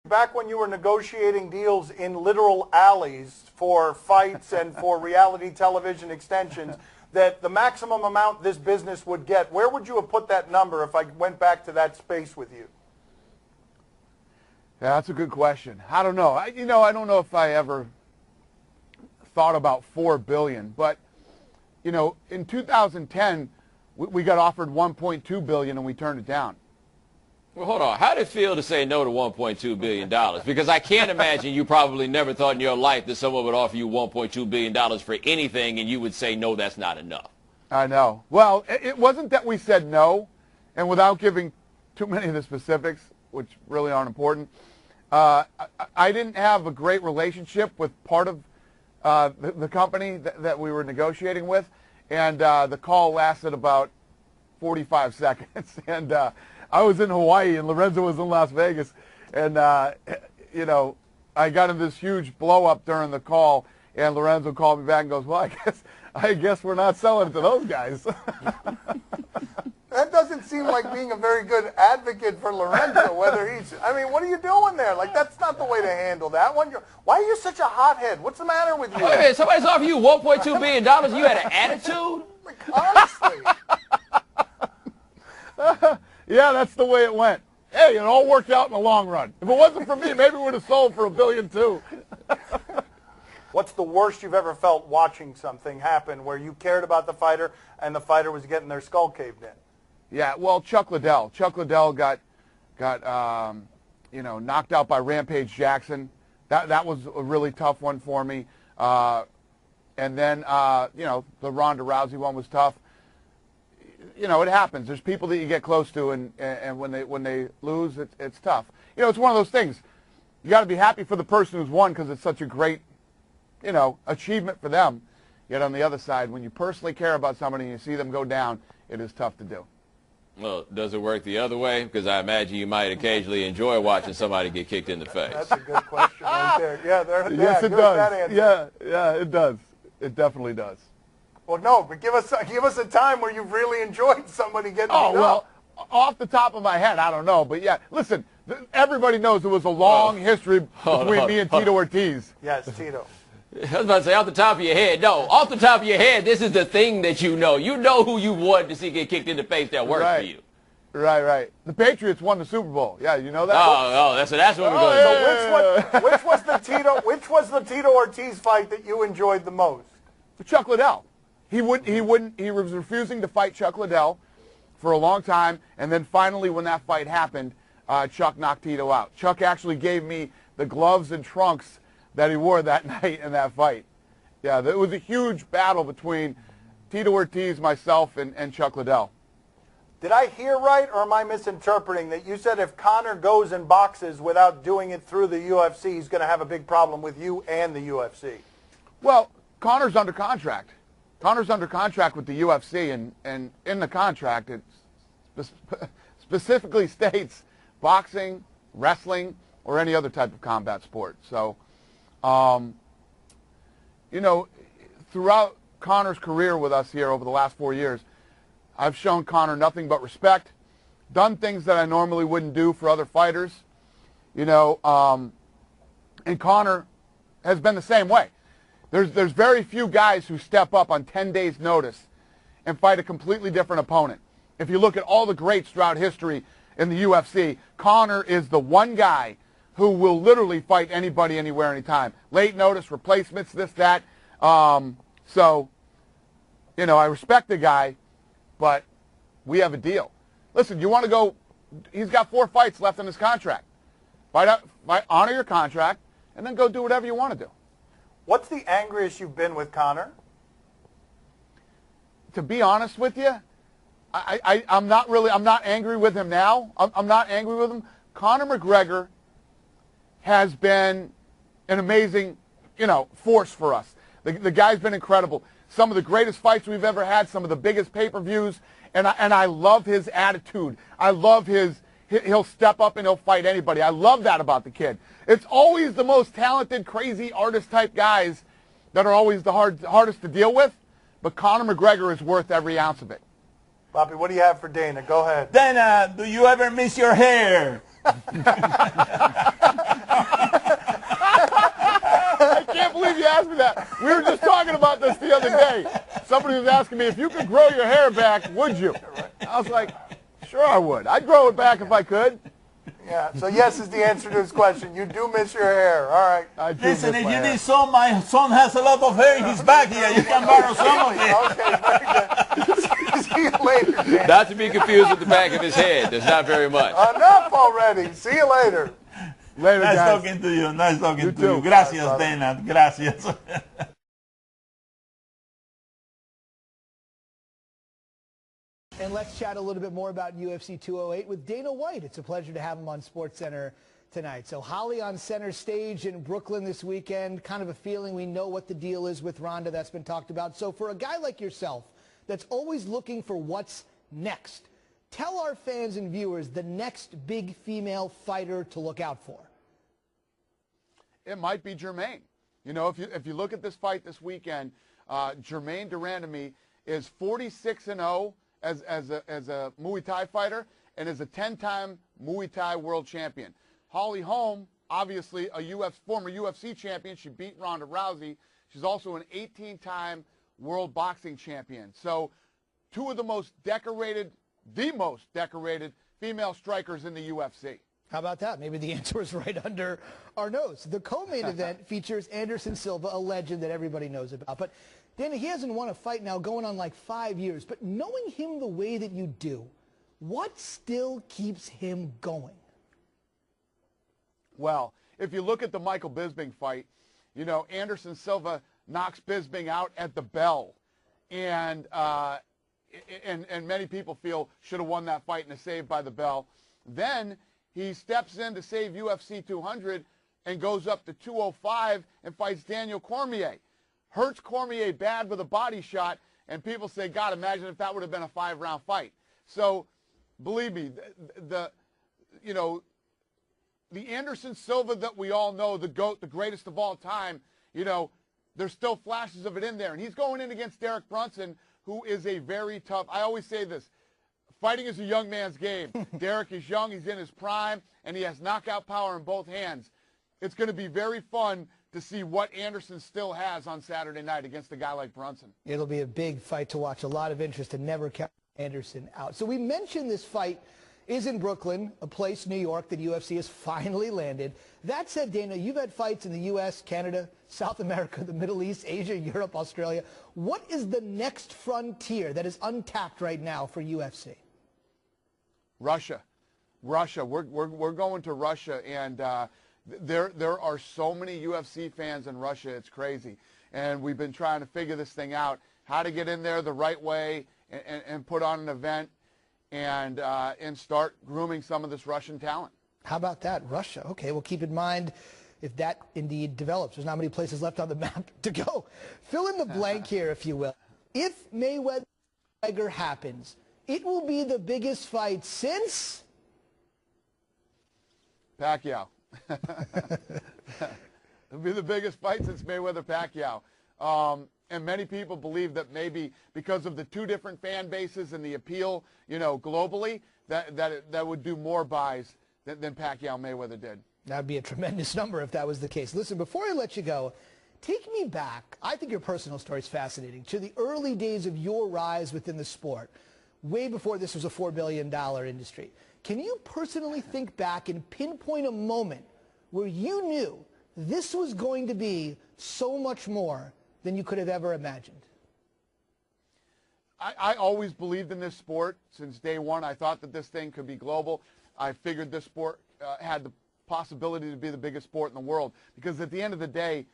back when you were negotiating deals in literal alleys for fights and for reality television extensions, that the maximum amount this business would get, where would you have put that number if I went back to that space with you? Yeah, that's a good question. I don't know. I don't know if I ever thought about $4 billion, but in 2010 we got offered $1.2 billion and we turned it down. Well, hold on. How did it feel to say no to $1.2 billion? Because I can't imagine you probably never thought in your life that someone would offer you $1.2 billion for anything and you would say, no, that's not enough. I know. Well, it wasn't that we said no, and without giving too many of the specifics, which really aren't important, I didn't have a great relationship with part of the company that we were negotiating with, and the call lasted about 45 seconds. And I was in Hawaii and Lorenzo was in Las Vegas, and I got in this huge blow up during the call, and Lorenzo called me back and goes, "Well, I guess we're not selling it to those guys." That doesn't seem like being a very good advocate for Lorenzo. What are you doing there? Like, that's not the way to handle that one. Why are you such a hothead? What's the matter with you? Wait a minute, somebody's offering you $1.2 billion and you had an attitude? Like, honestly. Yeah, that's the way it went. Hey, it all worked out in the long run. If it wasn't for me, maybe we would have sold for $1 billion too. What's the worst you've ever felt watching something happen where you cared about the fighter and the fighter was getting their skull caved in? Yeah, well, Chuck Liddell. Chuck Liddell got knocked out by Rampage Jackson. That was a really tough one for me. And then the Ronda Rousey one was tough. It happens. There's people that you get close to, and when they lose, it's tough. It's one of those things. You got to be happy for the person who's won because it's such a great, achievement for them. Yet on the other side, when you personally care about somebody and you see them go down, it is tough to do. Well, does it work the other way? Because I imagine you might occasionally enjoy watching somebody get kicked in the face. That's a good question right there. Yeah, yes, it does. Yeah, it does. It definitely does. Well, no, but give us a time where you've really enjoyed somebody getting beat up. Well, off the top of my head, I don't know. But, yeah, listen, everybody knows there was a long history between me and Tito Ortiz. Yes, Tito. I was about to say, off the top of your head. No, off the top of your head, this is the thing that you know. You know who you wanted to see get kicked in the face that worked for you. Right. The Patriots won the Super Bowl. Yeah, you know that? That's what we're going to do. Which was the Tito Ortiz fight that you enjoyed the most? Chuck Liddell. He was refusing to fight Chuck Liddell for a long time, and then finally when that fight happened, Chuck knocked Tito out. Chuck actually gave me the gloves and trunks that he wore that night in that fight. Yeah, it was a huge battle between Tito Ortiz, myself, and Chuck Liddell. Did I hear right, or am I misinterpreting that you said if Conor goes and boxes without doing it through the UFC, he's going to have a big problem with you and the UFC? Well, Conor's under contract. Conor's under contract with the UFC, and in the contract it specifically states boxing, wrestling, or any other type of combat sport. So, throughout Conor's career with us here over the last 4 years, I've shown Conor nothing but respect, done things that I normally wouldn't do for other fighters, and Conor has been the same way. There's very few guys who step up on 10 days' notice and fight a completely different opponent. If you look at all the greats throughout history in the UFC, Conor is the one guy who will literally fight anybody, anywhere, anytime. Late notice, replacements, this, that. So, I respect the guy, but we have a deal. Listen, you want to go, he's got 4 fights left in his contract. Honor your contract, and then go do whatever you want to do. What's the angriest you've been with Conor? To be honest with you, I'm not angry with him now. I'm not angry with him. Conor McGregor has been an amazing, force for us. The guy's been incredible. Some of the greatest fights we've ever had, some of the biggest pay-per-views, and I love his attitude. I love he'll step up and he'll fight anybody. I love that about the kid. It's always the most talented, crazy artist-type guys that are always the hardest to deal with, but Conor McGregor is worth every ounce of it. Bobby, what do you have for Dana? Go ahead. Dana, do you ever miss your hair? that. We were just talking about this the other day. Somebody was asking me, if you could grow your hair back, would you? I was like, sure I would. I'd grow it back if I could. Yeah, so yes is the answer to his question. You do miss your hair. All right. Listen, if you need some, my son has a lot of hair in his back here. You can borrow some of it. Okay, very good. See you later, Dan. Not to be confused with the back of his head. There's not very much. Enough already. See you later. Later, Nice guys. talking to you. Nice talking to too. you. Gracias, Bye, brother. Dana. Gracias. And let's chat a little bit more about UFC 208 with Dana White. It's a pleasure to have him on SportsCenter tonight. So Holly on center stage in Brooklyn this weekend, kind of a feeling we know what the deal is with Ronda. That's been talked about. So for a guy like yourself that's always looking for what's next, tell our fans and viewers the next big female fighter to look out for. It might be Jermaine. You know, if you look at this fight this weekend, Jermaine Durandamy is 46-0 as a Muay Thai fighter and is a 10-time Muay Thai world champion. Holly Holm, obviously a former UFC champion. She beat Ronda Rousey. She's also an 18-time world boxing champion. So two of the most decorated female strikers in the UFC. How about that? Maybe the answer is right under our nose. The co-main event features Anderson Silva, a legend that everybody knows about. But Dana, he hasn't won a fight now going on like 5 years. But knowing him the way that you do, what still keeps him going? Well, if you look at the Michael Bisping fight, you know, Anderson Silva knocks Bisping out at the bell. And many people feel should have won that fight in a save by the bell. Then he steps in to save UFC 200 and goes up to 205 and fights Daniel Cormier. Hurts Cormier bad with a body shot, and people say, God, imagine if that would have been a 5-round fight. So, believe me, the Anderson Silva that we all know, the GOAT, the greatest of all time, you know, there's still flashes of it in there. And he's going in against Derek Brunson, who is a very tough, I always say this, fighting is a young man's game. Derek is young, he's in his prime, and he has knockout power in both hands. It's going to be very fun to see what Anderson still has on Saturday night against a guy like Brunson. It'll be a big fight to watch. A lot of interest and never count Anderson out. So we mentioned this fight is in Brooklyn, a place, New York, that UFC has finally landed. That said, Dana, you've had fights in the U.S., Canada, South America, the Middle East, Asia, Europe, Australia. What is the next frontier that is untapped right now for UFC? Russia. We're going to Russia, and there are so many UFC fans in Russia, it's crazy. And we've been trying to figure this thing out, how to get in there the right way and put on an event and start grooming some of this Russian talent. How about that? Russia. Okay, well, keep in mind if that indeed develops. There's not many places left on the map to go. Fill in the blank here, if you will. If Mayweather happens, it will be the biggest fight since Pacquiao. It'll be the biggest fight since Mayweather-Pacquiao. And many people believe that maybe because of the two different fan bases and the appeal, you know, globally, that would do more buys than Pacquiao-Mayweather did. That would be a tremendous number if that was the case. Listen, before I let you go, take me back. I think your personal story is fascinating. To the early days of your rise within the sport, way before this was a $4 billion industry. Can you personally think back and pinpoint a moment where you knew this was going to be so much more than you could have ever imagined? I always believed in this sport since day one. I thought that this thing could be global. I figured this sport had the possibility to be the biggest sport in the world because at the end of the day,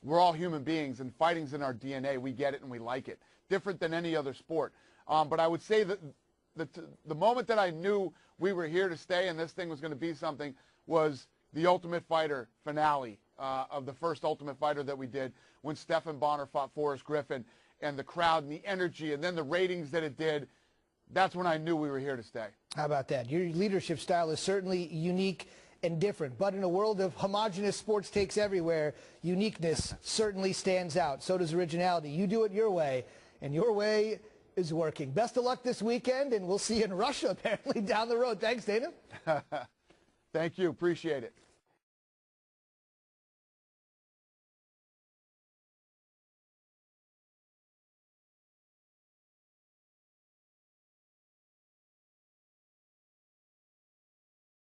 we're all human beings and fighting's in our DNA. We get it and we like it. Different than any other sport. But I would say that the moment that I knew we were here to stay and this thing was going to be something was the Ultimate Fighter finale of the first Ultimate Fighter that we did when Stephan Bonner fought Forrest Griffin, and the crowd and the energy and then the ratings that it did. That's when I knew we were here to stay. How about that? Your leadership style is certainly unique and different, but in a world of homogenous sports takes everywhere, uniqueness certainly stands out. So does originality. You do it your way, and your way is working. Best of luck this weekend, and we'll see you in Russia apparently down the road. Thanks, Dana. Thank you. Appreciate it.